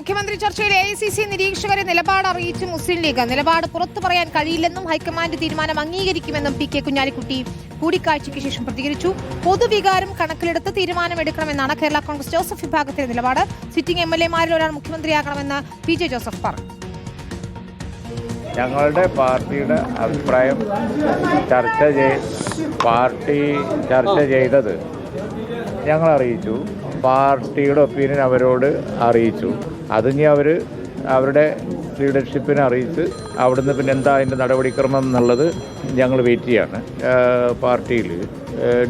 മുഖ്യമന്ത്രി ചർച്ചയിൽ AICC നിരീക്ഷകരെ നിലപാട് അറിയിച്ച് മുസ്ലിം ലീഗ്. നിലപാട് പുറത്തു പറയാൻ കഴിയില്ലെന്നും ഹൈക്കമാൻഡ് തീരുമാനം അംഗീകരിക്കുമെന്നും PK കുഞ്ഞാലിക്കുട്ടി കൂടിക്കാഴ്ചയ്ക്ക് ശേഷം പ്രതികരിച്ചു. പൊതുവികാരം കണക്കിലെടുത്ത് തീരുമാനമെടുക്കണമെന്നാണ് കേരള കോൺഗ്രസ് ജോസഫ് വിഭാഗത്തിലെ നിലപാട്. സിറ്റിംഗ് MLA-മാരിൽ ഒരാൾ മുഖ്യമന്ത്രിയാകണമെന്ന് PJ ജോസഫ് പറഞ്ഞു. ഞങ്ങളുടെ പാർട്ടിയുടെ അഭിപ്രായം പാർട്ടി ചർച്ച ചെയ്തത് ഞങ്ങൾ അറിയിച്ചു. പാർട്ടിയുടെ ഒപ്പീനിയൻ അവരോട് അറിയിച്ചു. അതിനി അവരുടെ ലീഡർഷിപ്പിനെ അറിയിച്ച് അവിടുന്ന് പിന്നെ എന്താ അതിൻ്റെ നടപടിക്രമം എന്നുള്ളത് ഞങ്ങൾ വെയിറ്റ് ചെയ്യാണ്. പാർട്ടിയിൽ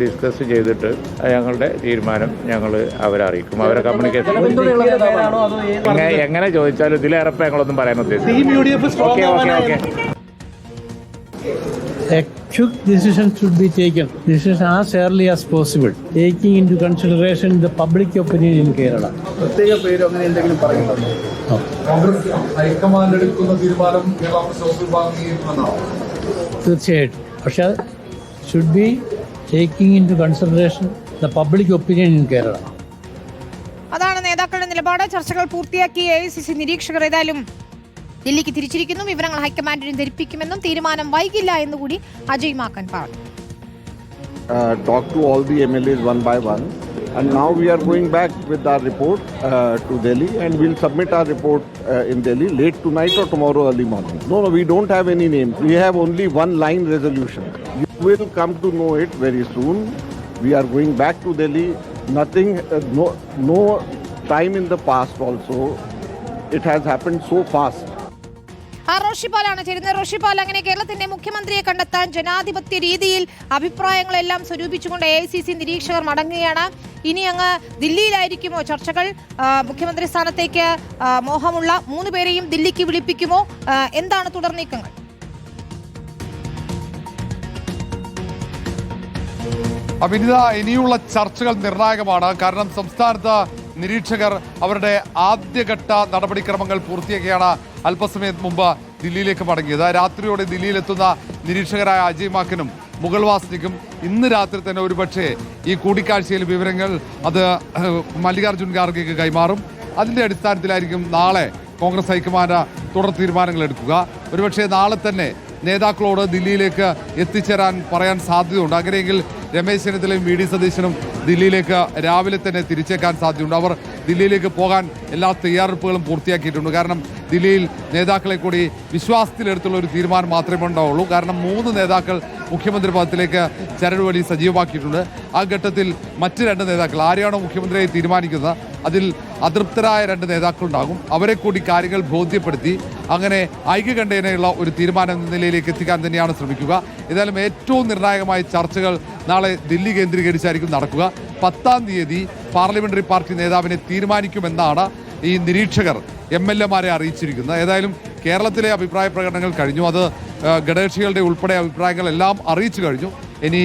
ഡിസ്കസ് ചെയ്തിട്ട് ഞങ്ങളുടെ തീരുമാനം ഞങ്ങൾ അവരെ അറിയിക്കും. അവരെ കമ്മ്യൂണിക്കേഷൻ എങ്ങനെ ചോദിച്ചാലും ഇതിലേറെ ഞങ്ങളൊന്നും പറയാൻ ഉദ്ദേശിച്ചു. Okay. A quick decision should be taken. Decision as early as possible, taking into consideration the public opinion in Kerala. പ്രത്യേക പേര് അങ്ങനെ എന്തെങ്കിലും പറയുന്നുണ്ടോ? കോൺഗ്രസ് ഹൈക്കമാൻഡ് എടുക്കുന്ന തീരുമാനം തീർച്ചയായിട്ടും. പക്ഷേ should be taking into consideration the public opinion in Kerala. അതാണ് നേതാക്കളുടെ നിലപാട്. ചർച്ചകൾ പൂർത്തിയാക്കി AICC നിരീക്ഷകർ ഏതായാലും ദില്ലിക്ക് തിരിച്ചിരിക്കുന്നു. വിവരങ്ങൾ ഹൈക്കമാൻഡിനെ ധരിപ്പിക്കുമെന്നും തീരുമാനം വൈകില്ല എന്നുകൂടി അജയ് മാക്കൻ പറഞ്ഞു. Talk to all the MLAs one by one, and now we are going back with our report to Delhi, and we'll submit our report in Delhi late tonight or tomorrow early morning. No, we don't have any names. We have only one line resolution. You will come to know it very soon. We are going back to Delhi. Nothing, no time in the past also. It has happened so fast. റോഷിപാലാണ് ചേരുന്നത്. റോഷിപാൽ, അങ്ങനെ കേരളത്തിന്റെ മുഖ്യമന്ത്രിയെ കണ്ടെത്താൻ ജനാധിപത്യ രീതിയിൽ അഭിപ്രായങ്ങളെല്ലാം സ്വരൂപിച്ചുകൊണ്ട് AICC നിരീക്ഷകർ മടങ്ങുകയാണ്. ഇനി അങ്ങ് ദില്ലിയിലായിരിക്കുമോ ചർച്ചകൾ? മുഖ്യമന്ത്രി സ്ഥാനത്തേക്ക് മോഹമുള്ള 3 പേരെയും ദില്ലിക്ക് വിളിപ്പിക്കുമോ? എന്താണ് തുടർ നീക്കങ്ങൾ? അഭിനിത, ഇനിയുള്ള ചർച്ചകൾ നിർണായകമാണ്. കാരണം സംസ്ഥാനത്ത് നിരീക്ഷകർ അവരുടെ ആദ്യഘട്ട നടപടിക്രമങ്ങൾ പൂർത്തിയാക്കിയാണ് അല്പസമയം മുമ്പ് ദില്ലിയിലേക്ക് മടങ്ങിയത്. രാത്രിയോടെ ദില്ലിയിലെത്തുന്ന നിരീക്ഷകരായ അജയ് മാക്കനും മുഗൾ വാസ്നിക്കും ഇന്ന് രാത്രി തന്നെ ഒരുപക്ഷെ ഈ കൂടിക്കാഴ്ചയിൽ വിവരങ്ങൾ അത് മല്ലികാർജ്ജുൻ ഖാർഗെക്ക് കൈമാറും. അതിൻ്റെ അടിസ്ഥാനത്തിലായിരിക്കും നാളെ കോൺഗ്രസ് ഹൈക്കമാൻഡ് തുടർ തീരുമാനങ്ങൾ എടുക്കുക. ഒരുപക്ഷെ നാളെ തന്നെ നേതാക്കളോട് ദില്ലിയിലേക്ക് എത്തിച്ചേരാൻ പറയാൻ സാധ്യതയുണ്ട്. അങ്ങനെയെങ്കിൽ രമേശ് ചെന്നിത്തലയും VD സതീശനും ദില്ലിയിലേക്ക് രാവിലെ തന്നെ തിരിച്ചേക്കാൻ സാധ്യതയുണ്ട്. അവർ ദില്ലിയിലേക്ക് പോകാൻ എല്ലാ തയ്യാറെടുപ്പുകളും പൂർത്തിയാക്കിയിട്ടുണ്ട്. കാരണം ദില്ലിയിൽ നേതാക്കളെ കൂടി വിശ്വാസത്തിലെടുത്തുള്ള ഒരു തീരുമാനം മാത്രമേ ഉണ്ടാവുള്ളൂ. കാരണം 3 നേതാക്കൾ മുഖ്യമന്ത്രി പദത്തിലേക്ക് ചരടുവലി സജീവമാക്കിയിട്ടുണ്ട്. ആ ഘട്ടത്തിൽ മറ്റ് 2 നേതാക്കൾ ആരെയാണോ മുഖ്യമന്ത്രിയെ തീരുമാനിക്കുന്നത് അതിൽ അതൃപ്തരായ 2 നേതാക്കളുണ്ടാകും. അവരെ കൂടി കാര്യങ്ങൾ ബോധ്യപ്പെടുത്തി അങ്ങനെ ഐക്യകണ്ഠേനയുള്ള ഒരു തീരുമാനം എന്ന നിലയിലേക്ക് എത്തിക്കാൻ തന്നെയാണ് ശ്രമിക്കുക. ഏതായാലും ഏറ്റവും നിർണായകമായ ചർച്ചകൾ നാളെ ദില്ലി കേന്ദ്രീകരിച്ചായിരിക്കും നടക്കുക. 10-ാം തീയതി പാർലമെന്ററി പാർട്ടി നേതാവിനെ തീരുമാനിക്കുമെന്നാണ് ഈ നിരീക്ഷകർ MLA-മാരെ അറിയിച്ചിരിക്കുന്നത്. ഏതായാലും കേരളത്തിലെ അഭിപ്രായ പ്രകടനങ്ങൾ കഴിഞ്ഞു. അത് ഘടകകക്ഷികളുടെ ഉൾപ്പെടെ അഭിപ്രായങ്ങളെല്ലാം അറിയിച്ചു കഴിഞ്ഞു. ഇനി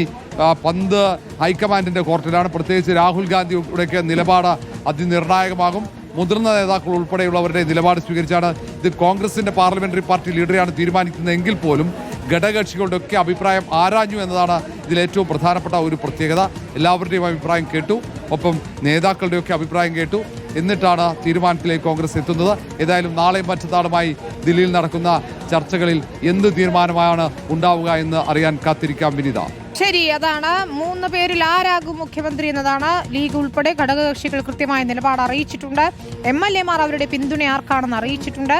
പന്ത് ഹൈക്കമാൻഡിൻ്റെ കോർട്ടിലാണ്. പ്രത്യേകിച്ച് രാഹുൽ ഗാന്ധിയുടെയൊക്കെ നിലപാട് അതിനിർണായകമാകും. മുതിർന്ന നേതാക്കൾ ഉൾപ്പെടെയുള്ളവരുടെ നിലപാട് സ്വീകരിച്ചാണ് ഇത് കോൺഗ്രസിൻ്റെ പാർലമെന്ററി പാർട്ടി ലീഡറെയാണ് തീരുമാനിക്കുന്നതെങ്കിൽ പോലും ഘടകകക്ഷികളുടെ ഒക്കെ അഭിപ്രായം ആരാഞ്ഞു എന്നതാണ് ഇതിലേറ്റവും പ്രധാനപ്പെട്ട ഒരു പ്രത്യേകത. എല്ലാവരുടെയും അഭിപ്രായം കേട്ടു, ഒപ്പം നേതാക്കളുടെയൊക്കെ അഭിപ്രായം കേട്ടു. എന്നിട്ടാണ് തീരുമാനത്തിലേക്ക് കോൺഗ്രസ് എത്തുന്നത്. ഏതായാലും നാളെയും മറ്റന്നാളുമായി ദില്ലിയിൽ നടക്കുന്ന ചർച്ചകളിൽ എന്ത് തീരുമാനമാണ് ഉണ്ടാവുക എന്ന് അറിയാൻ കാത്തിരിക്കാം വിനിത. ശരി, അതാണ് 3 പേരിൽ ആരാകും മുഖ്യമന്ത്രി എന്നതാണ്. ലീഗ് ഉൾപ്പെടെ ഘടകകക്ഷികൾ കൃത്യമായ നിലപാട് അറിയിച്ചിട്ടുണ്ട്. MLA-മാർ അവരുടെ പിന്തുണ ആർക്കാണെന്ന് അറിയിച്ചിട്ടുണ്ട്.